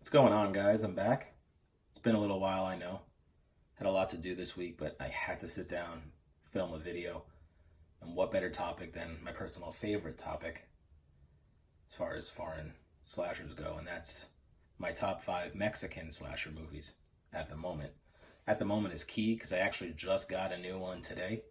What's going on, guys? I'm back. It's been a little while, I know. Had a lot to do this week, but I had to sit down, film a video. And what better topic than my personal favorite topic as far as foreign slashers go, and that's my top 5 Mexican slasher movies at the moment. At the moment is key because I actually just got a new one today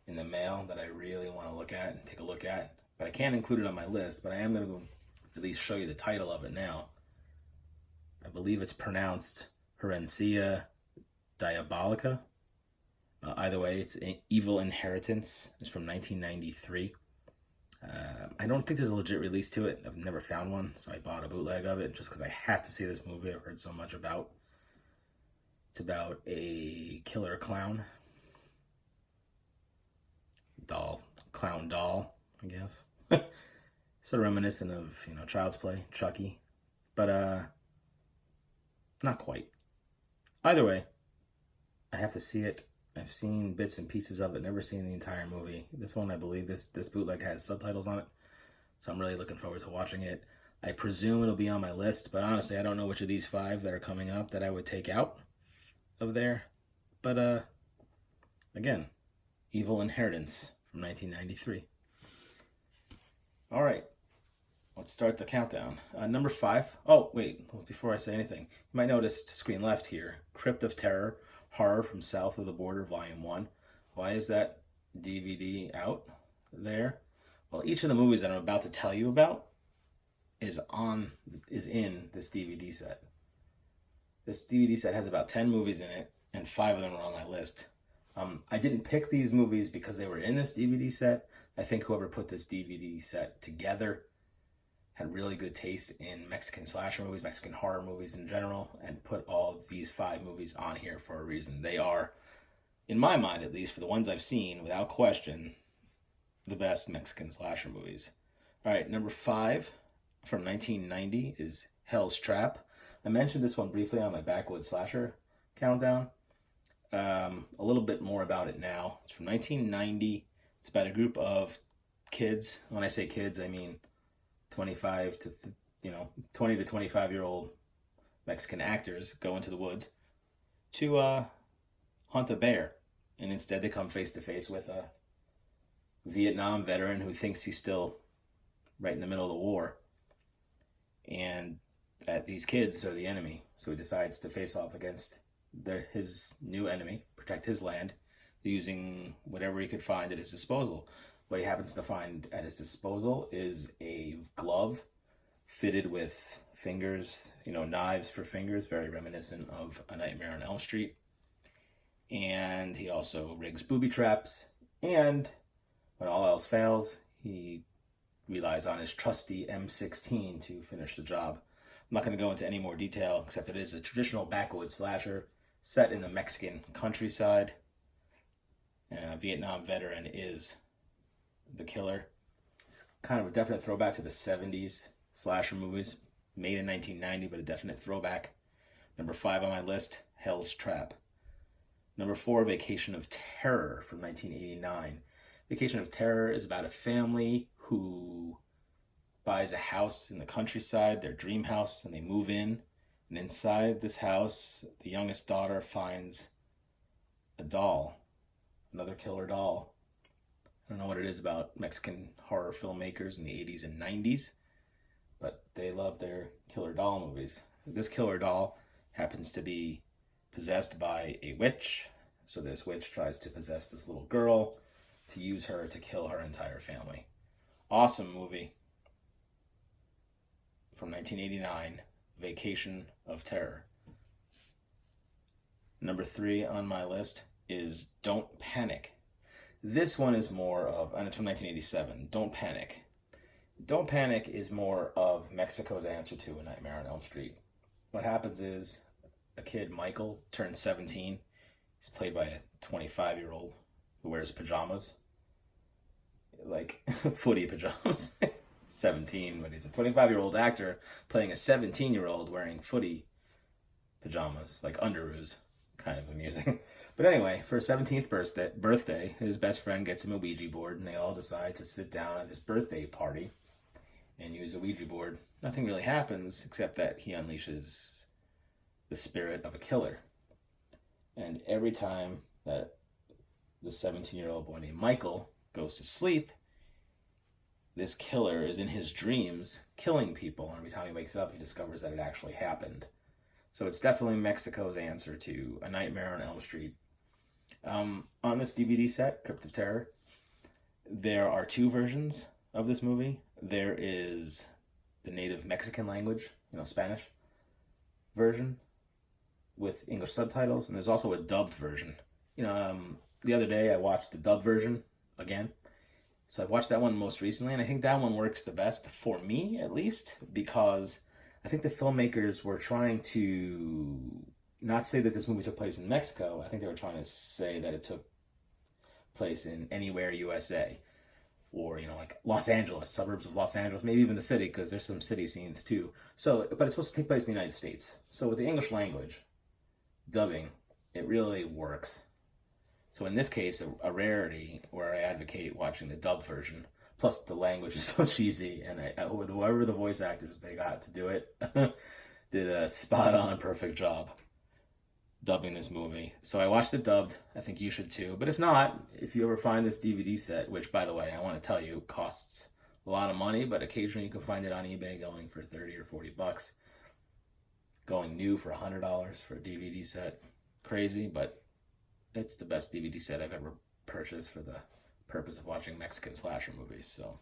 in the mail that I really want to look at and take a look at. But I can't include it on my list, but I am going to at least show you the title of it now. I believe it's pronounced Herencia Diabolica. Either way, it's Evil Inheritance. It's from 1993. I don't think there's a legit release to it. I've never found one, so I bought a bootleg of it just because I had to see this movie I've heard so much about. It's about a killer clown. Clown doll, I guess. Sort of reminiscent of, Child's Play, Chucky. But, not quite. Either way, I have to see it. I've seen bits and pieces of it, never seen the entire movie. This one, I believe, this bootleg has subtitles on it, so I'm really looking forward to watching it. I presume it'll be on my list, but honestly, I don't know which of these 5 that are coming up that I would take out of there. But, again, Evil Inheritance from 1993. All right. Let's start the countdown. Number 5. Oh, wait. Before I say anything, you might notice to screen left here, Crypt of Terror, Horror from South of the Border, Volume 1. Why is that DVD out there? Well, each of the movies that I'm about to tell you about is in this DVD set. This DVD set has about 10 movies in it, and 5 of them are on my list. I didn't pick these movies because they were in this DVD set. I think whoever put this DVD set together had really good taste in Mexican slasher movies, Mexican horror movies in general, and put all of these 5 movies on here for a reason. They are, in my mind at least, for the ones I've seen, without question, the best Mexican slasher movies. All right, number 5 from 1990 is Hell's Trap. I mentioned this one briefly on my Backwoods Slasher countdown. A little bit more about it now. It's from 1990. It's about a group of kids. When I say kids, I mean 20 to 25-year-old Mexican actors go into the woods to hunt a bear, and instead they come face to face with a Vietnam veteran who thinks he's still right in the middle of the war, and that these kids are the enemy. So he decides to face off against his new enemy, protect his land, using whatever he could find at his disposal. What he happens to find at his disposal is a glove fitted with fingers, knives for fingers, very reminiscent of A Nightmare on Elm Street. And he also rigs booby traps. And when all else fails, he relies on his trusty M16 to finish the job. I'm not going to go into any more detail, except it is a traditional backwoods slasher set in the Mexican countryside. A Vietnam veteran is the killer. It's kind of a definite throwback to the 70s slasher movies, made in 1990, but a definite throwback. Number 5 on my list, Hell's Trap. Number 4, Vacation of Terror from 1989. Vacation of Terror is about a family who buys a house in the countryside, their dream house, and they move in. And inside this house, the youngest daughter finds a doll, another killer doll. I don't know what it is about Mexican horror filmmakers in the 80s and 90s, but they love their killer doll movies. This killer doll happens to be possessed by a witch, so this witch tries to possess this little girl to use her to kill her entire family. Awesome movie from 1989, Vacation of Terror. Number 3 on my list is Don't Panic. This one is more of, and it's from 1987, Don't Panic. Don't Panic is more of Mexico's answer to A Nightmare on Elm Street. What happens is a kid, Michael, turns 17. He's played by a 25-year-old who wears pajamas, like footy pajamas. 17, but he's a 25-year-old actor playing a 17-year-old wearing footy pajamas, like underoos. Kind of amusing. But anyway, for his 17th birthday, his best friend gets him a Ouija board, and they all decide to sit down at this birthday party and use a Ouija board, nothing really happens except that he unleashes the spirit of a killer. And every time that the 17-year-old boy named Michael goes to sleep, this killer is in his dreams killing people. And every time he wakes up, he discovers that it actually happened. So it's definitely Mexico's answer to A Nightmare on Elm Street. On this DVD set, Crypt of Terror, there are two versions of this movie. There is the native Mexican language, Spanish version with English subtitles, and there's also a dubbed version. The other day I watched the dubbed version again. So I watched that one most recently, and I think that one works the best for me, at least, because I think the filmmakers were trying to not say that this movie took place in Mexico. I think they were trying to say that it took place in anywhere USA, or like Los Angeles, suburbs of Los Angeles, maybe even the city, because there's some city scenes too. So, but it's supposed to take place in the United States. So with the English language dubbing, it really works. So in this case, a rarity where I advocate watching the dub version. Plus, the language is so cheesy, and whoever the voice actors they got to do it did a spot-on, perfect job dubbing this movie. So I watched it dubbed. I think you should too. But if not, if you ever find this DVD set, which, by the way, I want to tell you, costs a lot of money, but occasionally you can find it on eBay going for $30 or $40, going new for $100 for a DVD set. Crazy, but it's the best DVD set I've ever purchased for the purpose of watching Mexican slasher movies. So,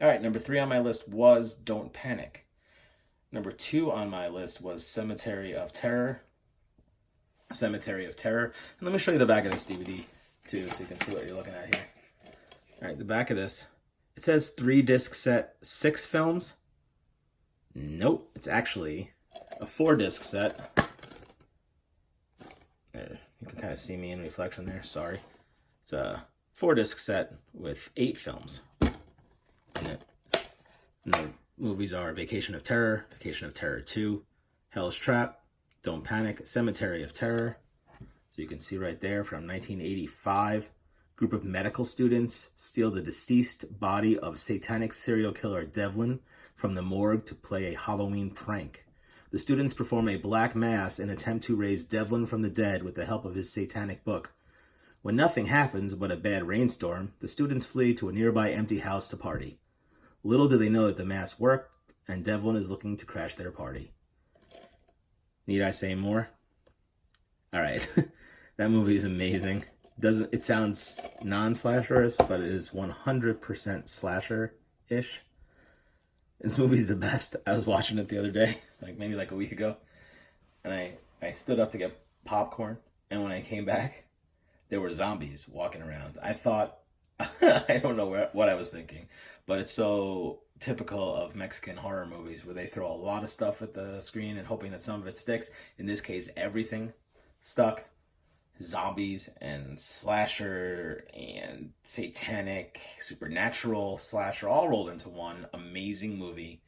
all right, number 3 on my list was Don't Panic. Number 2 on my list was Cemetery of Terror. Cemetery of Terror. And let me show you the back of this DVD too, so you can see what you're looking at here. All right, the back of this. It says 3-disc set, 6 films. Nope, it's actually a 4-disc set. There, you can kind of see me in reflection there, sorry. It's a 4-disc set with 8 films. And the movies are Vacation of Terror, Vacation of Terror 2, Hell's Trap, Don't Panic, Cemetery of Terror. So you can see right there from 1985. Group of medical students steal the deceased body of satanic serial killer Devlin from the morgue to play a Halloween prank. The students perform a black mass and attempt to raise Devlin from the dead with the help of his satanic book. When nothing happens but a bad rainstorm, the students flee to a nearby empty house to party. Little do they know that the mass worked, and Devlin is looking to crash their party. Need I say more? All right, that movie is amazing. It sounds non-slasherous, but it is 100% slasher-ish. This movie's the best. I was watching it the other day, maybe a week ago, and I stood up to get popcorn, and when I came back, there were zombies walking around. I thought, I don't know what I was thinking, but it's so typical of Mexican horror movies where they throw a lot of stuff at the screen and hoping that some of it sticks. In this case, everything stuck. Zombies and slasher and satanic, supernatural slasher all rolled into one amazing movie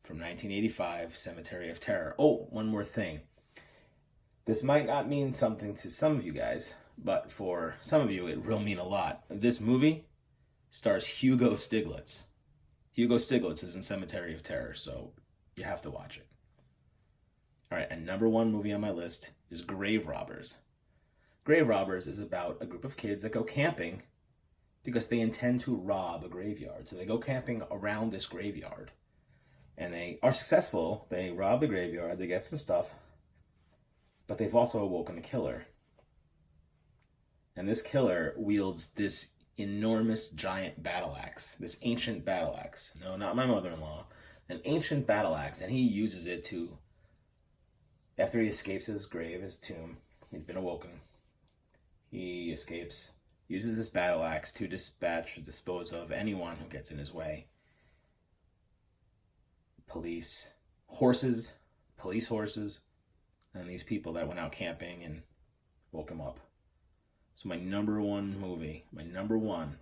from 1985, Cemetery of Terror. Oh, one more thing. This might not mean something to some of you guys, but for some of you, it will mean a lot. This movie stars Hugo Stiglitz. Hugo Stiglitz is in Cemetery of Terror, so you have to watch it. All right, and number 1 movie on my list is Grave Robbers. Grave Robbers is about a group of kids that go camping because they intend to rob a graveyard. So they go camping around this graveyard, and they are successful. They rob the graveyard, they get some stuff, but they've also awoken a killer. And this killer wields this enormous giant battle axe, this ancient battle axe. No, not my mother-in-law. An ancient battle axe, and he uses it to, after he escapes his grave, his tomb, he's been awoken. He escapes, uses this battle axe to dispose of anyone who gets in his way. Police horses, and these people that went out camping and woke him up. So my number 1 movie, my number 1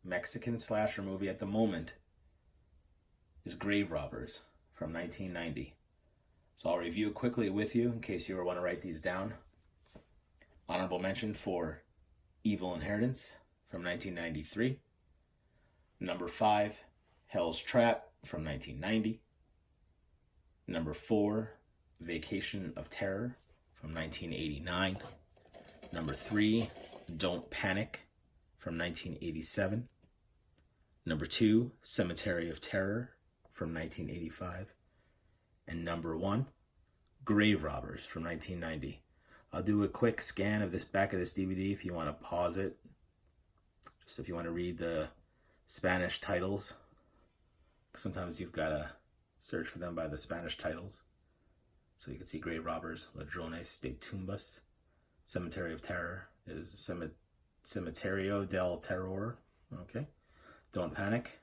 Mexican slasher movie at the moment is Grave Robbers from 1990. So I'll review it quickly with you in case you ever want to write these down. Honorable mention for Evil Inheritance from 1993. Number 5, Hell's Trap from 1990. Number 4, Vacation of Terror from 1989. Number 3, Don't Panic from 1987. Number 2, Cemetery of Terror from 1985. And number 1, Grave Robbers from 1990. I'll do a quick scan of this back of this DVD if you want to pause it. Just if you want to read the Spanish titles. Sometimes you've got to search for them by the Spanish titles. So you can see Grave Robbers, Ladrones de Tumbas. Cemetery of Terror is Cementerio del Terror. Okay. Don't Panic.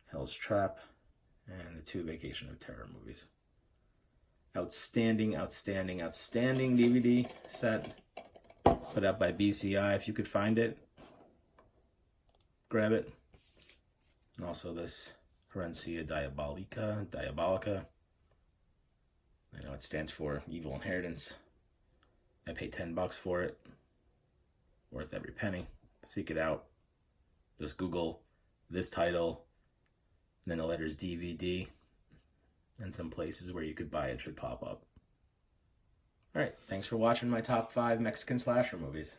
Hell's Trap. And the 2 Vacation of Terror movies. Outstanding DVD set. Put out by BCI. If you could find it, grab it. And also this Herencia Diabolica. I know it stands for Evil Inheritance. I paid $10 for it. Worth every penny. Seek it out. Just Google this title, and then the letters DVD, and some places where you could buy it should pop up. Alright, thanks for watching my top 5 Mexican slasher movies.